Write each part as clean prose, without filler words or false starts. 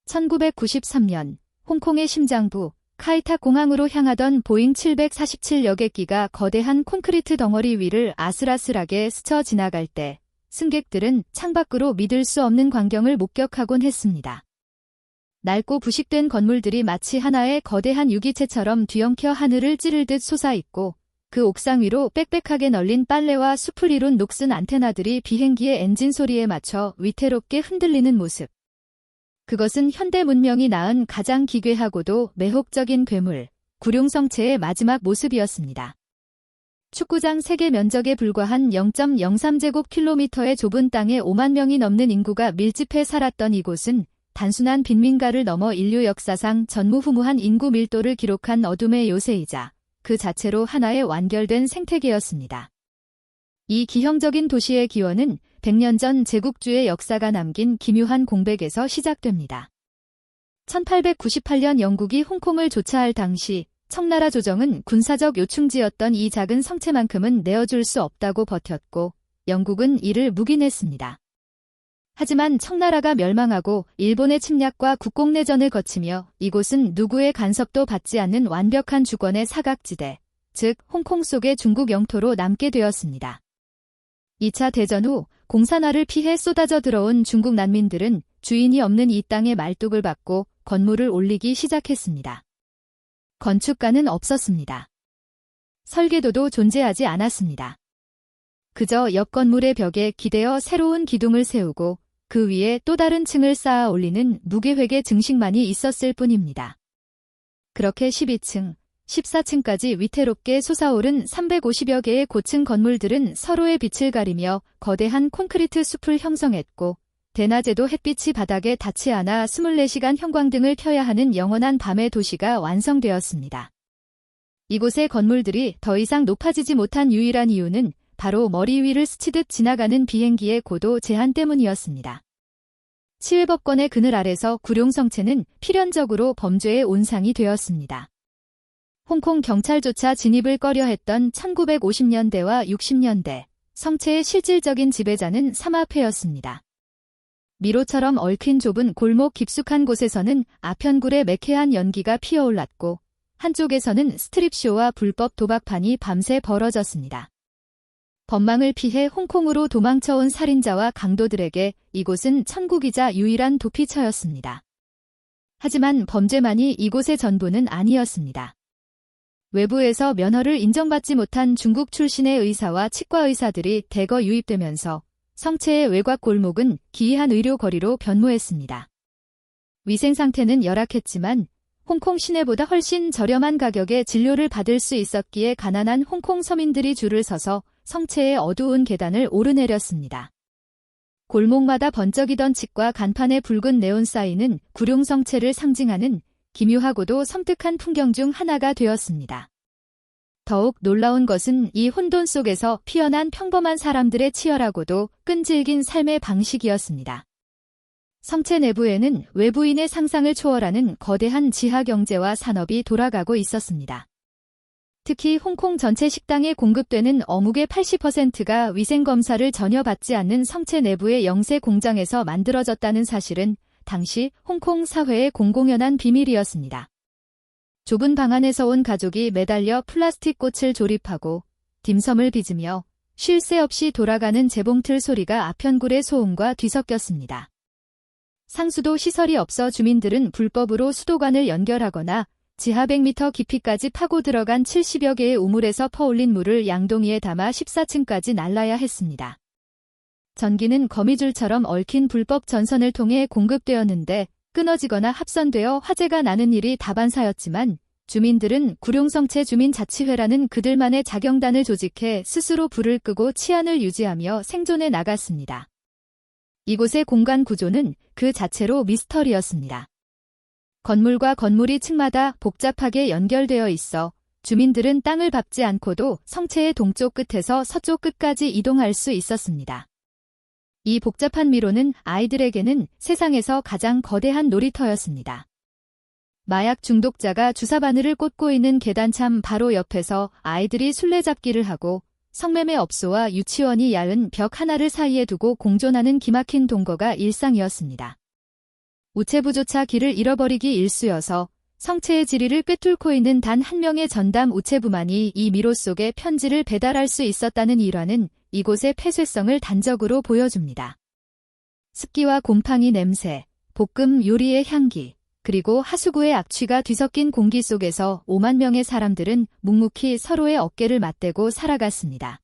1993년 홍콩의 심장부 카이탁 공항으로 향하던 보잉 747 여객기가 거대한 콘크리트 덩어리 위를 아슬아슬하게 스쳐 지나갈 때 승객들은 창밖으로 믿을 수 없는 광경을 목격하곤 했습니다. 낡고 부식된 건물들이 마치 하나의 거대한 유기체처럼 뒤엉켜 하늘을 찌르듯 솟아있고 그 옥상 위로 빽빽하게 널린 빨래와 숲을 이룬 녹슨 안테나들이 비행기의 엔진 소리에 맞춰 위태롭게 흔들리는 모습. 그것은 현대 문명이 낳은 가장 기괴하고도 매혹적인 괴물, 구룡성체의 마지막 모습이었습니다. 축구장 3개 면적에 불과한 0.03제곱킬로미터의 좁은 땅에 5만 명이 넘는 인구가 밀집해 살았던 이곳은 단순한 빈민가를 넘어 인류 역사상 전무후무한 인구 밀도를 기록한 어둠의 요새이자 그 자체로 하나의 완결된 생태계였습니다. 이 기형적인 도시의 기원은 100년 전 제국주의 역사가 남긴 기묘한 공백에서 시작됩니다. 1898년 영국이 홍콩을 조차할 당시 청나라 조정은 군사적 요충지였던 이 작은 성체만큼은 내어줄 수 없다고 버텼고 영국은 이를 묵인했습니다. 하지만 청나라가 멸망하고 일본의 침략과 국공내전을 거치며 이곳은 누구의 간섭도 받지 않는 완벽한 주권의 사각지대, 즉 홍콩 속의 중국 영토로 남게 되었습니다. 2차 대전 후 공산화를 피해 쏟아져 들어온 중국 난민들은 주인이 없는 이 땅에 말뚝을 박고 건물을 올리기 시작했습니다. 건축가는 없었습니다. 설계도도 존재하지 않았습니다. 그저 옆 건물의 벽에 기대어 새로운 기둥을 세우고 그 위에 또 다른 층을 쌓아 올리는 무계획의 증식만이 있었을 뿐입니다. 그렇게 12층, 14층까지 위태롭게 솟아오른 350여 개의 고층 건물들은 서로의 빛을 가리며 거대한 콘크리트 숲을 형성했고 대낮에도 햇빛이 바닥에 닿지 않아 24시간 형광등을 켜야 하는 영원한 밤의 도시가 완성되었습니다. 이곳의 건물들이 더 이상 높아지지 못한 유일한 이유는 바로 머리 위를 스치듯 지나가는 비행기의 고도 제한 때문이었습니다. 치외법권의 그늘 아래서 구룡성체는 필연적으로 범죄의 온상이 되었습니다. 홍콩 경찰조차 진입을 꺼려했던 1950년대와 60년대, 성체의 실질적인 지배자는 삼합회였습니다. 미로처럼 얽힌 좁은 골목 깊숙한 곳에서는 아편굴의 매캐한 연기가 피어올랐고 한쪽에서는 스트립쇼와 불법 도박판이 밤새 벌어졌습니다. 법망을 피해 홍콩으로 도망쳐온 살인자와 강도들에게 이곳은 천국이자 유일한 도피처였습니다. 하지만 범죄만이 이곳의 전부는 아니었습니다. 외부에서 면허를 인정받지 못한 중국 출신의 의사와 치과의사들이 대거 유입되면서 성체의 외곽 골목은 기이한 의료 거리로 변모했습니다. 위생 상태는 열악했지만 홍콩 시내보다 훨씬 저렴한 가격에 진료를 받을 수 있었기에 가난한 홍콩 서민들이 줄을 서서 성체의 어두운 계단을 오르내렸습니다. 골목마다 번쩍이던 칡과 간판의 붉은 네온 사인은 구룡성체를 상징하는 기묘하고도 섬뜩한 풍경 중 하나가 되었습니다. 더욱 놀라운 것은 이 혼돈 속에서 피어난 평범한 사람들의 치열하고도 끈질긴 삶의 방식이었습니다. 성체 내부에는 외부인의 상상을 초월하는 거대한 지하 경제와 산업이 돌아가고 있었습니다. 특히 홍콩 전체 식당에 공급되는 어묵의 80%가 위생검사를 전혀 받지 않는 성체 내부의 영세 공장에서 만들어졌다는 사실은 당시 홍콩 사회의 공공연한 비밀이었습니다. 좁은 방 안에서 온 가족이 매달려 플라스틱 꽃을 조립하고 딤섬을 빚으며 쉴 새 없이 돌아가는 재봉틀 소리가 아편굴의 소음과 뒤섞였습니다. 상수도 시설이 없어 주민들은 불법으로 수도관을 연결하거나 지하 100m 깊이까지 파고 들어간 70여 개의 우물에서 퍼올린 물을 양동이에 담아 14층까지 날라야 했습니다. 전기는 거미줄처럼 얽힌 불법 전선을 통해 공급되었는데 끊어지거나 합선되어 화재가 나는 일이 다반사였지만 주민들은 구룡성체 주민자치회라는 그들만의 자경단을 조직해 스스로 불을 끄고 치안을 유지하며 생존해 나갔습니다. 이곳의 공간 구조는 그 자체로 미스터리였습니다. 건물과 건물이 층마다 복잡하게 연결되어 있어 주민들은 땅을 밟지 않고도 성체의 동쪽 끝에서 서쪽 끝까지 이동할 수 있었습니다. 이 복잡한 미로는 아이들에게는 세상에서 가장 거대한 놀이터였습니다. 마약 중독자가 주사바늘을 꽂고 있는 계단참 바로 옆에서 아이들이 술래잡기를 하고 성매매 업소와 유치원이 얇은 벽 하나를 사이에 두고 공존하는 기막힌 동거가 일상이었습니다. 우체부조차 길을 잃어버리기 일쑤여서 성체의 지리를 꿰뚫고 있는 단 한 명의 전담 우체부만이 이 미로 속에 편지를 배달할 수 있었다는 일화는 이곳의 폐쇄성을 단적으로 보여줍니다. 습기와 곰팡이 냄새, 볶음 요리의 향기, 그리고 하수구의 악취가 뒤섞인 공기 속에서 5만 명의 사람들은 묵묵히 서로의 어깨를 맞대고 살아갔습니다.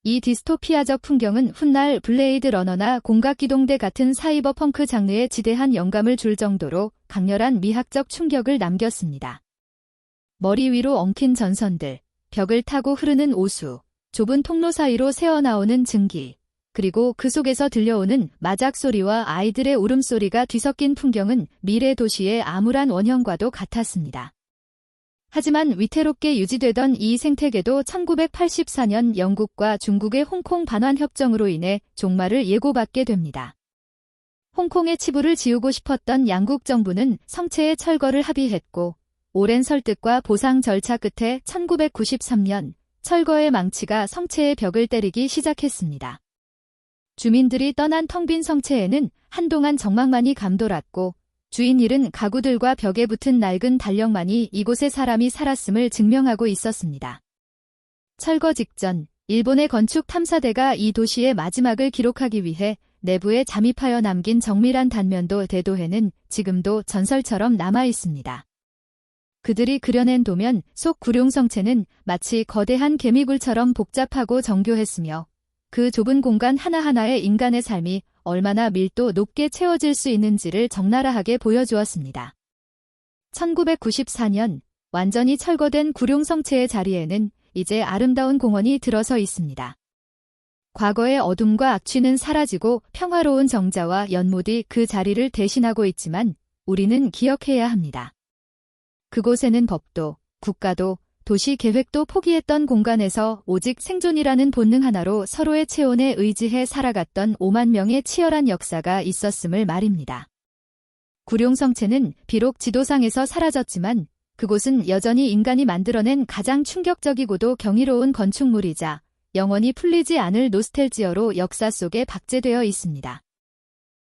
이 디스토피아적 풍경은 훗날 블레이드 러너나 공각기동대 같은 사이버 펑크 장르에 지대한 영감을 줄 정도로 강렬한 미학적 충격을 남겼습니다. 머리 위로 엉킨 전선들, 벽을 타고 흐르는 오수, 좁은 통로 사이로 새어나오는 증기, 그리고 그 속에서 들려오는 마작 소리와 아이들의 울음소리가 뒤섞인 풍경은 미래 도시의 암울한 원형과도 같았습니다. 하지만 위태롭게 유지되던 이 생태계도 1984년 영국과 중국의 홍콩 반환 협정으로 인해 종말을 예고받게 됩니다. 홍콩의 치부를 지우고 싶었던 양국 정부는 성체의 철거를 합의했고, 오랜 설득과 보상 절차 끝에 1993년 철거의 망치가 성체의 벽을 때리기 시작했습니다. 주민들이 떠난 텅 빈 성체에는 한동안 적막만이 감돌았고, 주인 잃은 가구들과 벽에 붙은 낡은 달력만이 이곳에 사람이 살았음을 증명하고 있었습니다. 철거 직전, 일본의 건축 탐사대가 이 도시의 마지막을 기록하기 위해 내부에 잠입하여 남긴 정밀한 단면도 대도해는 지금도 전설처럼 남아 있습니다. 그들이 그려낸 도면 속 구룡성체는 마치 거대한 개미굴처럼 복잡하고 정교했으며, 그 좁은 공간 하나하나에 인간의 삶이 얼마나 밀도 높게 채워질 수 있는지를 적나라하게 보여주었습니다. 1994년 완전히 철거된 구룡성체의 자리에는 이제 아름다운 공원이 들어서 있습니다. 과거의 어둠과 악취는 사라지고 평화로운 정자와 연못이 그 자리를 대신하고 있지만 우리는 기억해야 합니다. 그곳에는 법도, 국가도, 도시 계획도 포기했던 공간에서 오직 생존이라는 본능 하나로 서로의 체온에 의지해 살아갔던 5만 명의 치열한 역사가 있었음을 말입니다. 구룡성체는 비록 지도상에서 사라졌지만 그곳은 여전히 인간이 만들어낸 가장 충격적이고도 경이로운 건축물이자 영원히 풀리지 않을 노스텔지어로 역사 속에 박제되어 있습니다.